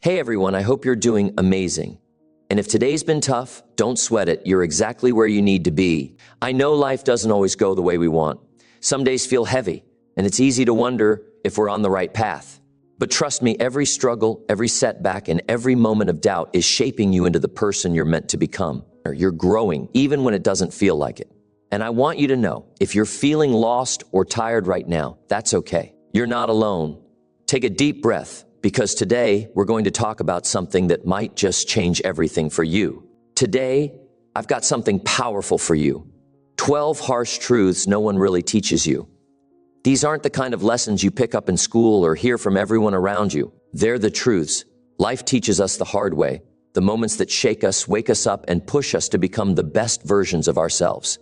Hey everyone, I hope you're doing amazing. And if today's been tough, don't sweat it. You're exactly where you need to be. I know life doesn't always go the way we want. Some days feel heavy, and it's easy to wonder if we're on the right path. But trust me, every struggle, every setback, and every moment of doubt is shaping you into the person you're meant to become. Or you're growing, even when it doesn't feel like it. And I want you to know, if you're feeling lost or tired right now, that's okay. You're not alone. Take a deep breath, because today we're going to talk about something that might just change everything for you. Today, I've got something powerful for you. 12 harsh truths no one really teaches you. These aren't the kind of lessons you pick up in school or hear from everyone around you. They're the truths. Life teaches us the hard way, the moments that shake us, wake us up, and push us to become the best versions of ourselves.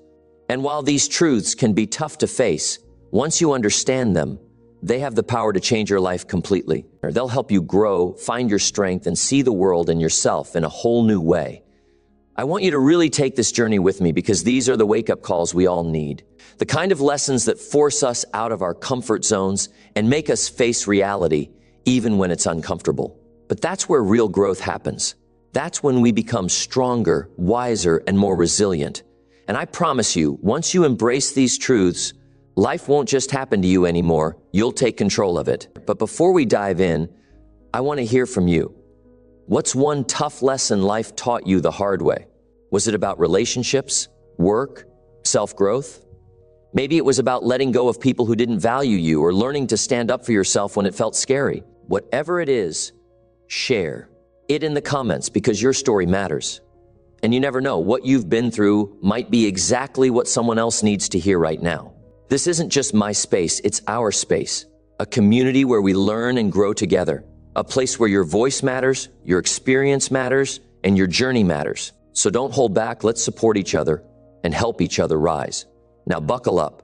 And while these truths can be tough to face, once you understand them, they have the power to change your life completely. They'll help you grow, find your strength, and see the world and yourself in a whole new way. I want you to really take this journey with me because these are the wake-up calls we all need. The kind of lessons that force us out of our comfort zones and make us face reality, even when it's uncomfortable. But that's where real growth happens. That's when we become stronger, wiser, and more resilient. And I promise you, once you embrace these truths, life won't just happen to you anymore. You'll take control of it. But before we dive in, I want to hear from you. What's one tough lesson life taught you the hard way? Was it about relationships, work, self-growth? Maybe it was about letting go of people who didn't value you or learning to stand up for yourself when it felt scary. Whatever it is, share it in the comments because your story matters. And you never know, what you've been through might be exactly what someone else needs to hear right now. This isn't just my space, it's our space. A community where we learn and grow together. A place where your voice matters, your experience matters, and your journey matters. So don't hold back, let's support each other and help each other rise. Now buckle up,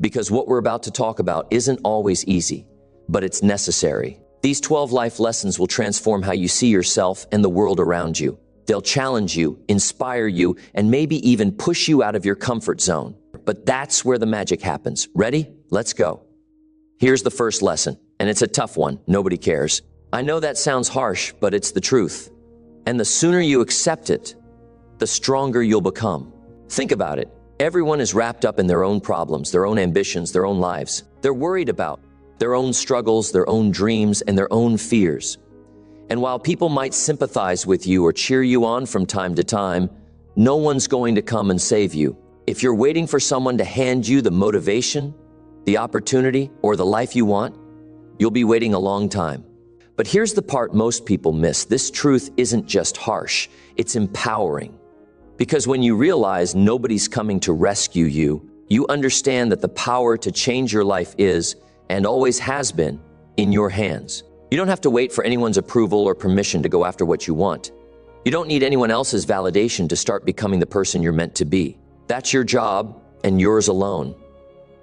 because what we're about to talk about isn't always easy, but it's necessary. These 12 life lessons will transform how you see yourself and the world around you. They'll challenge you, inspire you, and maybe even push you out of your comfort zone. But that's where the magic happens. Ready? Let's go. Here's the first lesson, and it's a tough one. Nobody cares. I know that sounds harsh, but it's the truth. And the sooner you accept it, the stronger you'll become. Think about it. Everyone is wrapped up in their own problems, their own ambitions, their own lives. They're worried about their own struggles, their own dreams, and their own fears. And while people might sympathize with you or cheer you on from time to time, no one's going to come and save you. If you're waiting for someone to hand you the motivation, the opportunity, or the life you want, you'll be waiting a long time. But here's the part most people miss. This truth isn't just harsh, it's empowering. Because when you realize nobody's coming to rescue you, you understand that the power to change your life is, and always has been, in your hands. You don't have to wait for anyone's approval or permission to go after what you want. You don't need anyone else's validation to start becoming the person you're meant to be. That's your job and yours alone.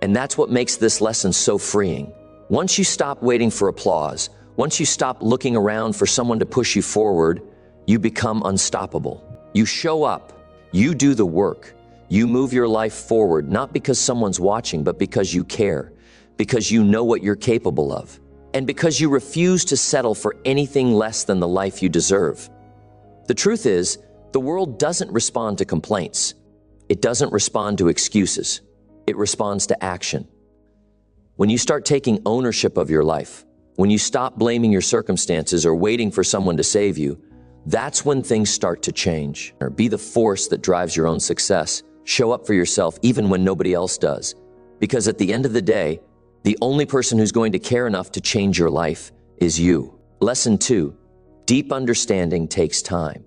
And that's what makes this lesson so freeing. Once you stop waiting for applause, once you stop looking around for someone to push you forward, you become unstoppable. You show up, you do the work, you move your life forward, not because someone's watching, but because you care, because you know what you're capable of, and because you refuse to settle for anything less than the life you deserve. The truth is, the world doesn't respond to complaints. It doesn't respond to excuses. It responds to action. When you start taking ownership of your life, when you stop blaming your circumstances or waiting for someone to save you, that's when things start to change. Or be the force that drives your own success. Show up for yourself even when nobody else does. Because at the end of the day, the only person who's going to care enough to change your life is you. Lesson 2, deep understanding takes time.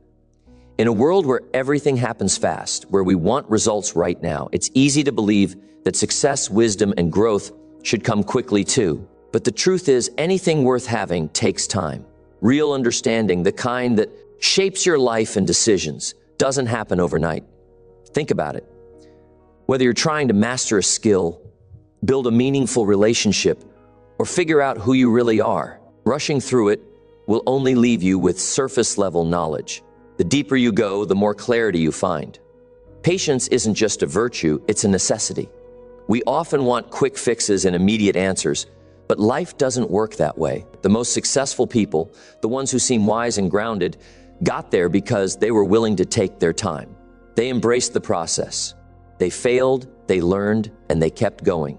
In a world where everything happens fast, where we want results right now, it's easy to believe that success, wisdom, and growth should come quickly too. But the truth is, anything worth having takes time. Real understanding, the kind that shapes your life and decisions, doesn't happen overnight. Think about it. Whether you're trying to master a skill, build a meaningful relationship, or figure out who you really are, rushing through it will only leave you with surface-level knowledge. The deeper you go, the more clarity you find. Patience isn't just a virtue, it's a necessity. We often want quick fixes and immediate answers, But life doesn't work that way. The most successful people, the ones who seem wise and grounded, got there because they were willing to take their time. They embraced the process. They failed, they learned, and they kept going.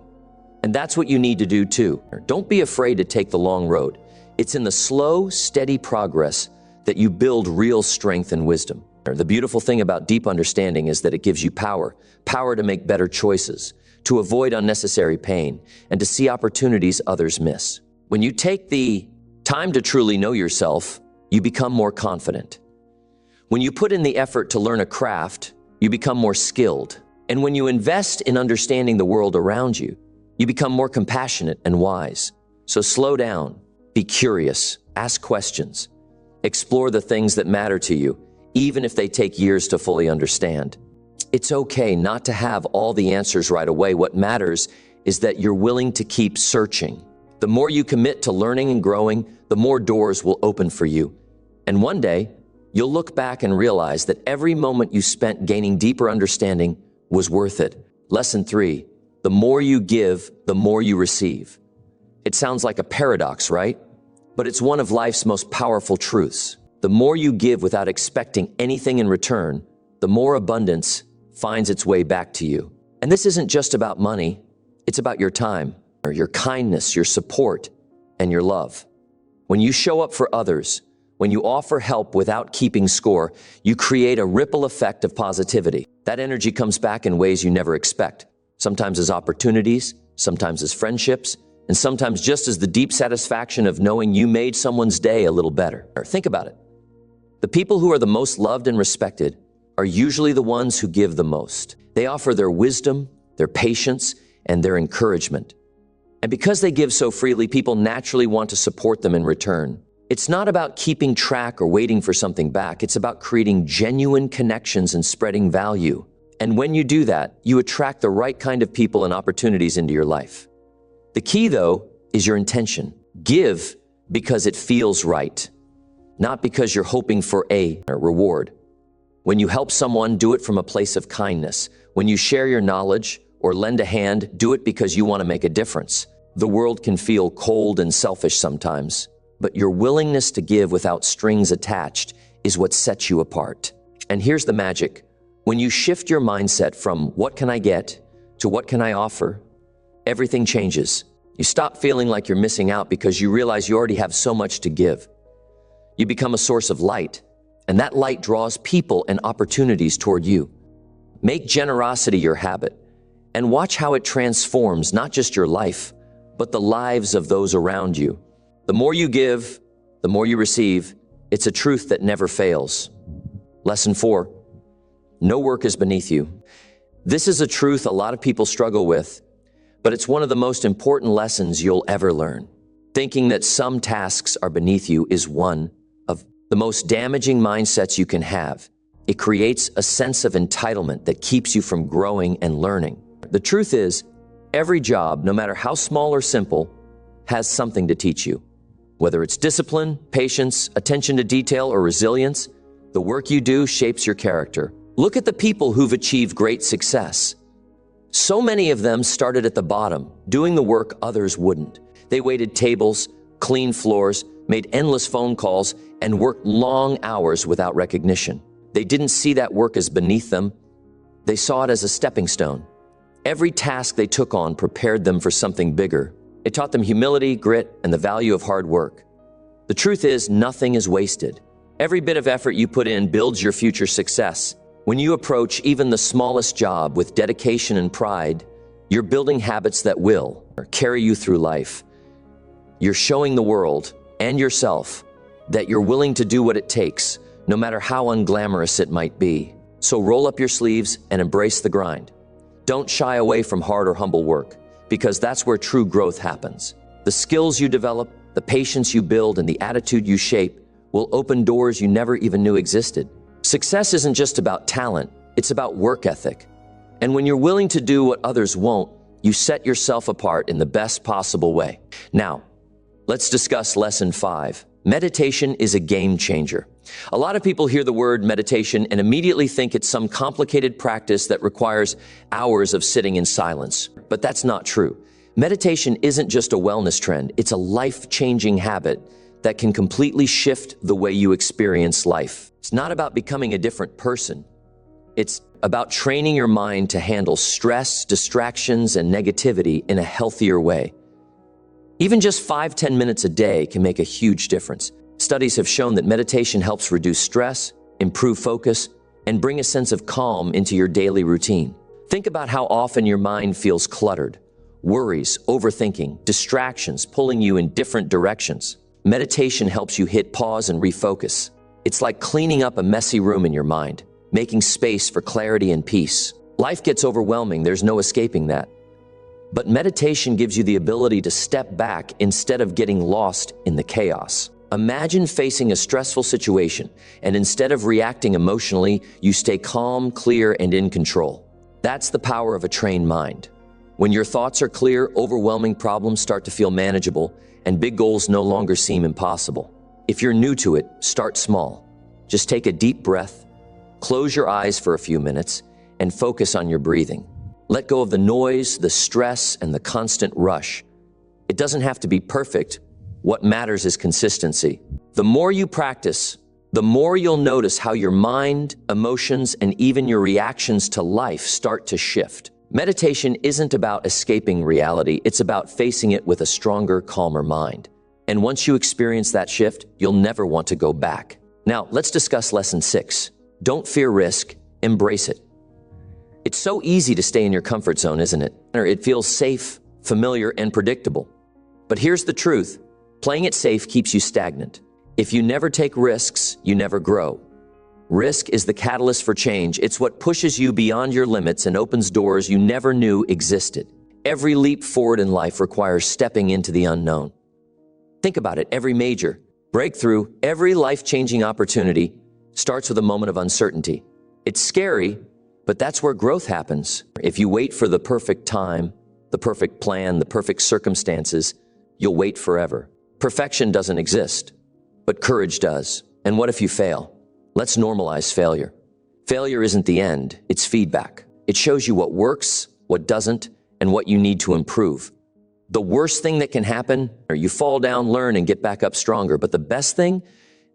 And that's what you need to do too. Don't be afraid to take the long road. It's in the slow, steady progress that you build real strength and wisdom. The beautiful thing about deep understanding is that it gives you power to make better choices, to avoid unnecessary pain, and to see opportunities others miss. When you take the time to truly know yourself, you become more confident. When you put in the effort to learn a craft, you become more skilled. And when you invest in understanding the world around you, you become more compassionate and wise. So slow down, be curious, ask questions, explore the things that matter to you, even if they take years to fully understand. It's okay not to have all the answers right away. What matters is that you're willing to keep searching. The more you commit to learning and growing, the more doors will open for you. And one day, you'll look back and realize that every moment you spent gaining deeper understanding was worth it. Lesson 3, the more you give, the more you receive. It sounds like a paradox, right? But it's one of life's most powerful truths. The more you give without expecting anything in return, the more abundance finds its way back to you. And this isn't just about money, it's about your time, or your kindness, your support, and your love. When you show up for others, when you offer help without keeping score, you create a ripple effect of positivity. That energy comes back in ways you never expect, sometimes as opportunities, sometimes as friendships, and sometimes just as the deep satisfaction of knowing you made someone's day a little better. Think about it. The people who are the most loved and respected are usually the ones who give the most. They offer their wisdom, their patience, and their encouragement. And because they give so freely, people naturally want to support them in return. It's not about keeping track or waiting for something back. It's about creating genuine connections and spreading value. And when you do that, you attract the right kind of people and opportunities into your life. The key, though, is your intention. Give because it feels right, not because you're hoping for a reward. When you help someone, do it from a place of kindness. When you share your knowledge or lend a hand, do it because you want to make a difference. The world can feel cold and selfish sometimes, but your willingness to give without strings attached is what sets you apart. And here's the magic. When you shift your mindset from what can I get to what can I offer, everything changes. You stop feeling like you're missing out because you realize you already have so much to give. You become a source of light, and that light draws people and opportunities toward you. Make generosity your habit, and watch how it transforms not just your life, but the lives of those around you. The more you give, the more you receive. It's a truth that never fails. Lesson 4, no work is beneath you. This is a truth a lot of people struggle with, but it's one of the most important lessons you'll ever learn. Thinking that some tasks are beneath you is one of the most damaging mindsets you can have. It creates a sense of entitlement that keeps you from growing and learning. The truth is, every job, no matter how small or simple, has something to teach you. Whether it's discipline, patience, attention to detail, or resilience, the work you do shapes your character. Look at the people who've achieved great success. So many of them started at the bottom, doing the work others wouldn't. They waited tables, cleaned floors, made endless phone calls, and worked long hours without recognition. They didn't see that work as beneath them. They saw it as a stepping stone. Every task they took on prepared them for something bigger. It taught them humility, grit, and the value of hard work. The truth is, nothing is wasted. Every bit of effort you put in builds your future success. When you approach even the smallest job with dedication and pride, you're building habits that will carry you through life. You're showing the world and yourself that you're willing to do what it takes, no matter how unglamorous it might be. So roll up your sleeves and embrace the grind. Don't shy away from hard or humble work, because that's where true growth happens. The skills you develop, the patience you build, and the attitude you shape will open doors you never even knew existed. Success isn't just about talent, it's about work ethic. And when you're willing to do what others won't, you set yourself apart in the best possible way. Now, let's discuss lesson 5. Meditation is a game changer. A lot of people hear the word meditation and immediately think it's some complicated practice that requires hours of sitting in silence. But that's not true. Meditation isn't just a wellness trend, it's a life-changing habit that can completely shift the way you experience life. It's not about becoming a different person. It's about training your mind to handle stress, distractions, and negativity in a healthier way. Even just 5-10 minutes a day can make a huge difference. Studies have shown that meditation helps reduce stress, improve focus, and bring a sense of calm into your daily routine. Think about how often your mind feels cluttered. Worries, overthinking, distractions pulling you in different directions. Meditation helps you hit pause and refocus. It's like cleaning up a messy room in your mind, making space for clarity and peace. Life gets overwhelming, there's no escaping that. But meditation gives you the ability to step back instead of getting lost in the chaos. Imagine facing a stressful situation, and instead of reacting emotionally, you stay calm, clear, and in control. That's the power of a trained mind. When your thoughts are clear, overwhelming problems start to feel manageable, and big goals no longer seem impossible. If you're new to it, start small. Just take a deep breath, close your eyes for a few minutes, and focus on your breathing. Let go of the noise, the stress, and the constant rush. It doesn't have to be perfect. What matters is consistency. The more you practice, the more you'll notice how your mind, emotions, and even your reactions to life start to shift. Meditation isn't about escaping reality, it's about facing it with a stronger, calmer mind. And once you experience that shift, you'll never want to go back. Now, let's discuss lesson 6. Don't fear risk, embrace it. It's so easy to stay in your comfort zone, isn't it? It feels safe, familiar, and predictable. But here's the truth. Playing it safe keeps you stagnant. If you never take risks, you never grow. Risk is the catalyst for change. It's what pushes you beyond your limits and opens doors you never knew existed. Every leap forward in life requires stepping into the unknown. Think about it. Every major breakthrough, every life-changing opportunity starts with a moment of uncertainty. It's scary, but that's where growth happens. If you wait for the perfect time, the perfect plan, the perfect circumstances, you'll wait forever. Perfection doesn't exist, but courage does. And what if you fail? Let's normalize failure. Failure isn't the end, it's feedback. It shows you what works, what doesn't, and what you need to improve. The worst thing that can happen, or you fall down, learn, and get back up stronger. But the best thing,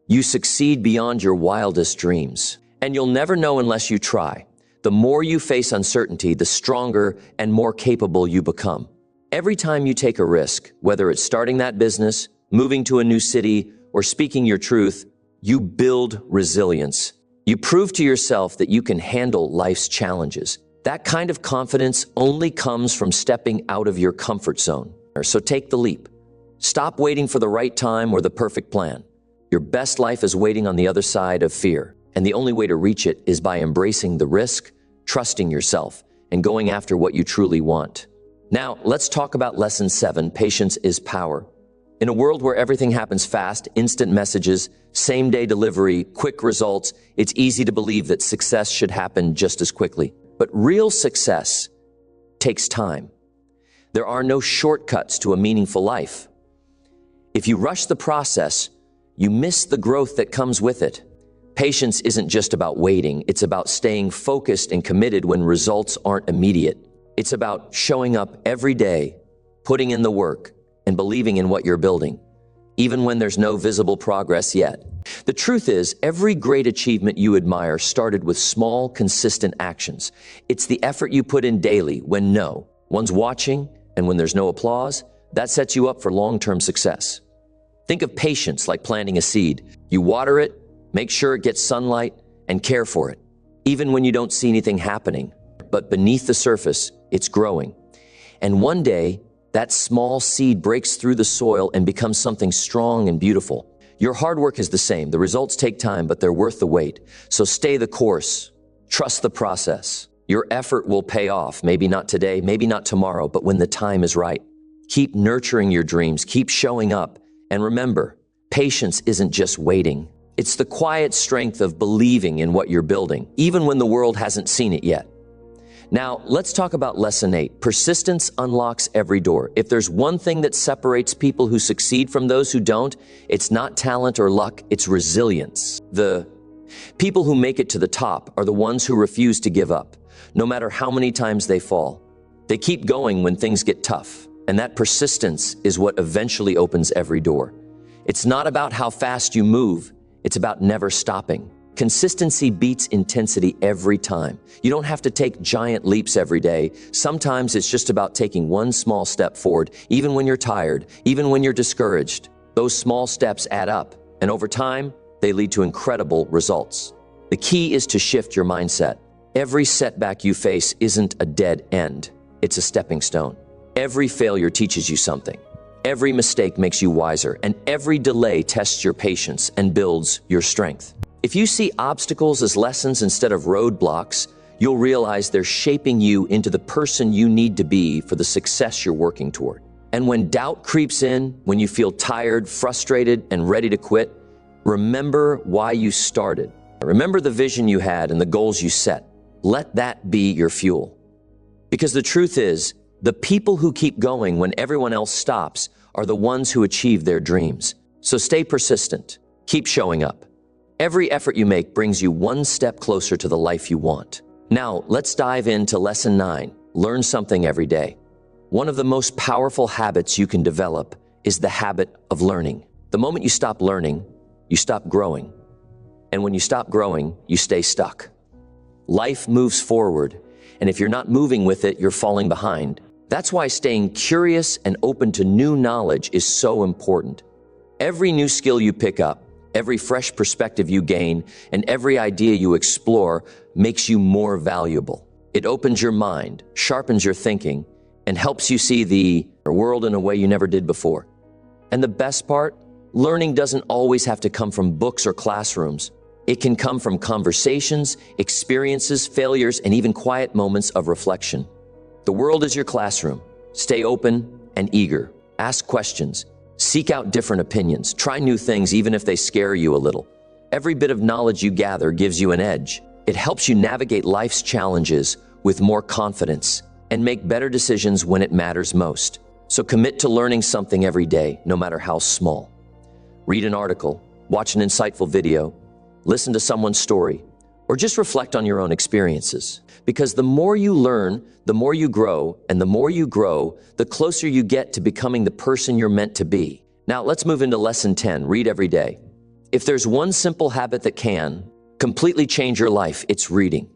you succeed beyond your wildest dreams. And you'll never know unless you try. The more you face uncertainty, the stronger and more capable you become. Every time you take a risk, whether it's starting that business, moving to a new city, or speaking your truth, you build resilience. You prove to yourself that you can handle life's challenges. That kind of confidence only comes from stepping out of your comfort zone. So take the leap. Stop waiting for the right time or the perfect plan. Your best life is waiting on the other side of fear, and the only way to reach it is by embracing the risk, trusting yourself, and going after what you truly want. Now, let's talk about lesson 7, patience is power. In a world where everything happens fast, instant messages, same-day delivery, quick results, it's easy to believe that success should happen just as quickly. But real success takes time. There are no shortcuts to a meaningful life. If you rush the process, you miss the growth that comes with it. Patience isn't just about waiting, it's about staying focused and committed when results aren't immediate. It's about showing up every day, putting in the work, and believing in what you're building, even when there's no visible progress yet. The truth is, every great achievement you admire started with small, consistent actions. It's the effort you put in daily when no one's watching and when there's no applause, that sets you up for long-term success. Think of patience like planting a seed. You water it, make sure it gets sunlight, and care for it, even when you don't see anything happening. But beneath the surface, it's growing. And one day, that small seed breaks through the soil and becomes something strong and beautiful. Your hard work is the same. The results take time, but they're worth the wait. So stay the course. Trust the process. Your effort will pay off. Maybe not today, maybe not tomorrow, but when the time is right. Keep nurturing your dreams. Keep showing up. And remember, patience isn't just waiting. It's the quiet strength of believing in what you're building, even when the world hasn't seen it yet. Now, let's talk about lesson 8. Persistence unlocks every door. If there's one thing that separates people who succeed from those who don't, it's not talent or luck, it's resilience. The people who make it to the top are the ones who refuse to give up, no matter how many times they fall. They keep going when things get tough. And that persistence is what eventually opens every door. It's not about how fast you move, it's about never stopping. Consistency beats intensity every time. You don't have to take giant leaps every day. Sometimes it's just about taking one small step forward, even when you're tired, even when you're discouraged. Those small steps add up, and over time, they lead to incredible results. The key is to shift your mindset. Every setback you face isn't a dead end. It's a stepping stone. Every failure teaches you something. Every mistake makes you wiser, and every delay tests your patience and builds your strength. If you see obstacles as lessons instead of roadblocks, you'll realize they're shaping you into the person you need to be for the success you're working toward. And when doubt creeps in, when you feel tired, frustrated, and ready to quit, remember why you started. Remember the vision you had and the goals you set. Let that be your fuel. Because the truth is, the people who keep going when everyone else stops are the ones who achieve their dreams. So stay persistent. Keep showing up. Every effort you make brings you one step closer to the life you want. Now, let's dive into Lesson 9, Learn Something Every Day. One of the most powerful habits you can develop is the habit of learning. The moment you stop learning, you stop growing. And when you stop growing, you stay stuck. Life moves forward, and if you're not moving with it, you're falling behind. That's why staying curious and open to new knowledge is so important. Every new skill you pick up, every fresh perspective you gain, and every idea you explore makes you more valuable. It opens your mind, sharpens your thinking, and helps you see the world in a way you never did before. And the best part, learning doesn't always have to come from books or classrooms. It can come from conversations, experiences, failures, and even quiet moments of reflection. The world is your classroom. Stay open and eager. Ask questions. Seek out different opinions. Try new things even if they scare you a little. Every bit of knowledge you gather gives you an edge. It helps you navigate life's challenges with more confidence and make better decisions when it matters most. So commit to learning something every day, no matter how small. Read an article, watch an insightful video, listen to someone's story, or just reflect on your own experiences. Because the more you learn, the more you grow, and the more you grow, the closer you get to becoming the person you're meant to be. Now, let's move into Lesson 10, Read Every Day. If there's one simple habit that can completely change your life, it's reading.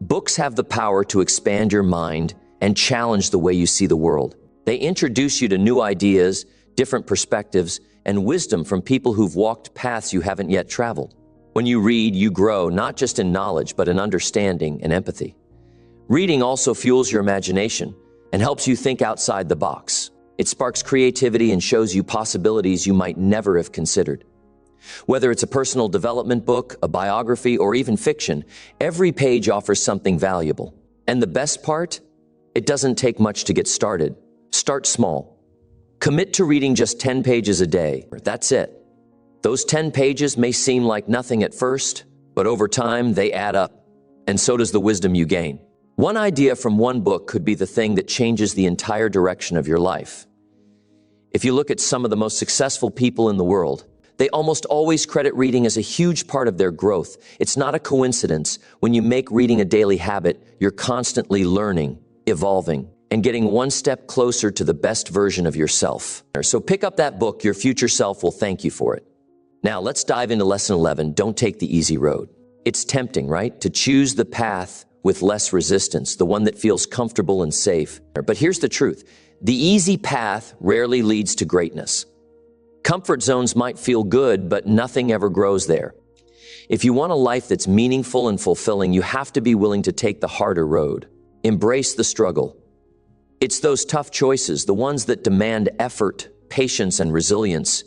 Books have the power to expand your mind and challenge the way you see the world. They introduce you to new ideas, different perspectives, and wisdom from people who've walked paths you haven't yet traveled. When you read, you grow not just in knowledge, but in understanding and empathy. Reading also fuels your imagination and helps you think outside the box. It sparks creativity and shows you possibilities you might never have considered. Whether it's a personal development book, a biography, or even fiction, every page offers something valuable. And the best part? It doesn't take much to get started. Start small. Commit to reading just 10 pages a day. That's it. Those 10 pages may seem like nothing at first, but over time they add up, and so does the wisdom you gain. One idea from one book could be the thing that changes the entire direction of your life. If you look at some of the most successful people in the world, they almost always credit reading as a huge part of their growth. It's not a coincidence. When you make reading a daily habit, you're constantly learning, evolving, and getting one step closer to the best version of yourself. So pick up that book. Your future self will thank you for it. Now, let's dive into Lesson 11, Don't Take the Easy Road. It's tempting, right? To choose the path with less resistance, the one that feels comfortable and safe. But here's the truth. The easy path rarely leads to greatness. Comfort zones might feel good, but nothing ever grows there. If you want a life that's meaningful and fulfilling, you have to be willing to take the harder road. Embrace the struggle. It's those tough choices, the ones that demand effort, patience, and resilience,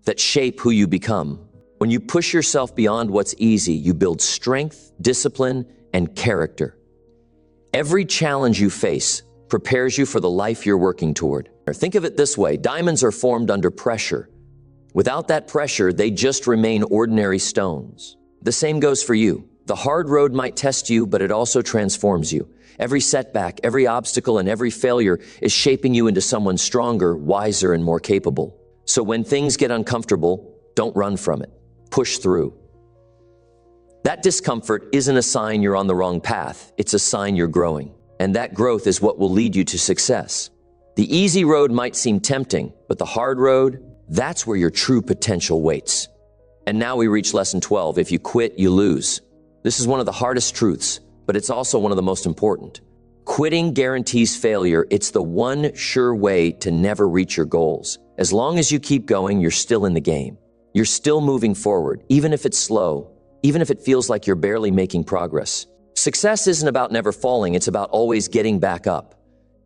that shape who you become. When you push yourself beyond what's easy, you build strength, discipline, and character. Every challenge you face prepares you for the life you're working toward. Think of it this way, diamonds are formed under pressure. Without that pressure, they just remain ordinary stones. The same goes for you. The hard road might test you, but it also transforms you. Every setback, every obstacle, and every failure is shaping you into someone stronger, wiser, and more capable. So when things get uncomfortable, don't run from it. Push through. That discomfort isn't a sign you're on the wrong path. It's a sign you're growing. And that growth is what will lead you to success. The easy road might seem tempting, but the hard road, that's where your true potential waits. And now we reach lesson 12. If you quit, you lose. This is one of the hardest truths, but it's also one of the most important. Quitting guarantees failure. It's the one sure way to never reach your goals. As long as you keep going, you're still in the game. You're still moving forward, even if it's slow, even if it feels like you're barely making progress. Success isn't about never falling, it's about always getting back up.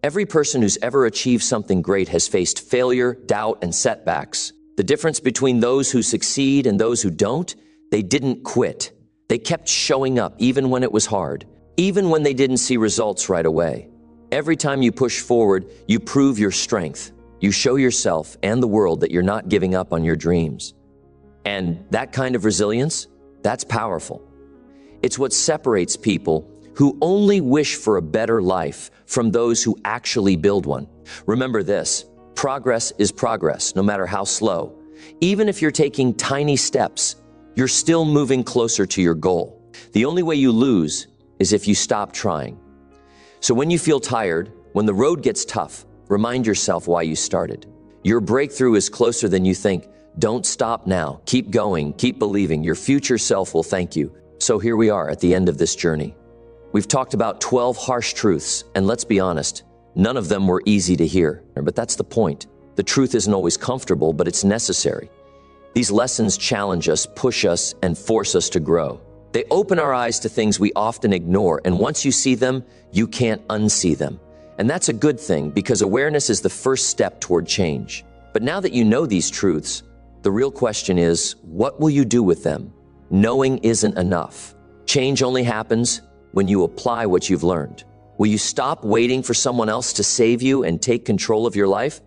Every person who's ever achieved something great has faced failure, doubt, and setbacks. The difference between those who succeed and those who don't, they didn't quit. They kept showing up even when it was hard, even when they didn't see results right away. Every time you push forward, you prove your strength. You show yourself and the world that you're not giving up on your dreams. And that kind of resilience, that's powerful. It's what separates people who only wish for a better life from those who actually build one. Remember this, progress is progress, no matter how slow. Even if you're taking tiny steps, you're still moving closer to your goal. The only way you lose is if you stop trying. So when you feel tired, when the road gets tough, remind yourself why you started. Your breakthrough is closer than you think. Don't stop now. Keep going, keep believing. Your future self will thank you. So here we are at the end of this journey. We've talked about 12 harsh truths, and let's be honest, none of them were easy to hear. But that's the point. The truth isn't always comfortable, but it's necessary. These lessons challenge us, push us, and force us to grow. They open our eyes to things we often ignore, and once you see them, you can't unsee them. And that's a good thing, because awareness is the first step toward change. But now that you know these truths, the real question is, what will you do with them? Knowing isn't enough. Change only happens when you apply what you've learned. Will you stop waiting for someone else to save you and take control of your life?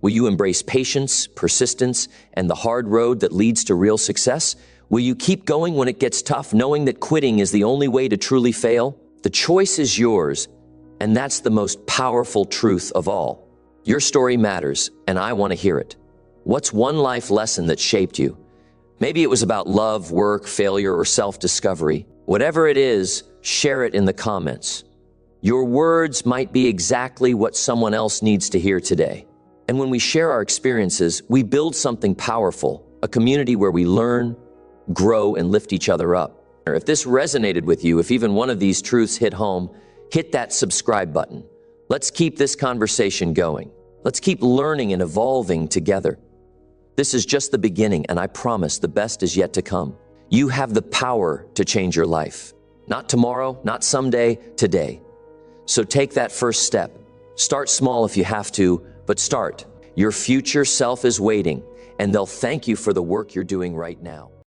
Will you embrace patience, persistence, and the hard road that leads to real success? Will you keep going when it gets tough, knowing that quitting is the only way to truly fail? The choice is yours, and that's the most powerful truth of all. Your story matters, and I want to hear it. What's one life lesson that shaped you? Maybe it was about love, work, failure, or self-discovery. Whatever it is, share it in the comments. Your words might be exactly what someone else needs to hear today. And when we share our experiences, we build something powerful, a community where we learn, grow, and lift each other up. If this resonated with you, if even one of these truths hit home, hit that subscribe button. Let's keep this conversation going. Let's keep learning and evolving together. This is just the beginning, and I promise the best is yet to come. You have the power to change your life. Not tomorrow, not someday, today. So take that first step. Start small if you have to, but start. Your future self is waiting, and they'll thank you for the work you're doing right now.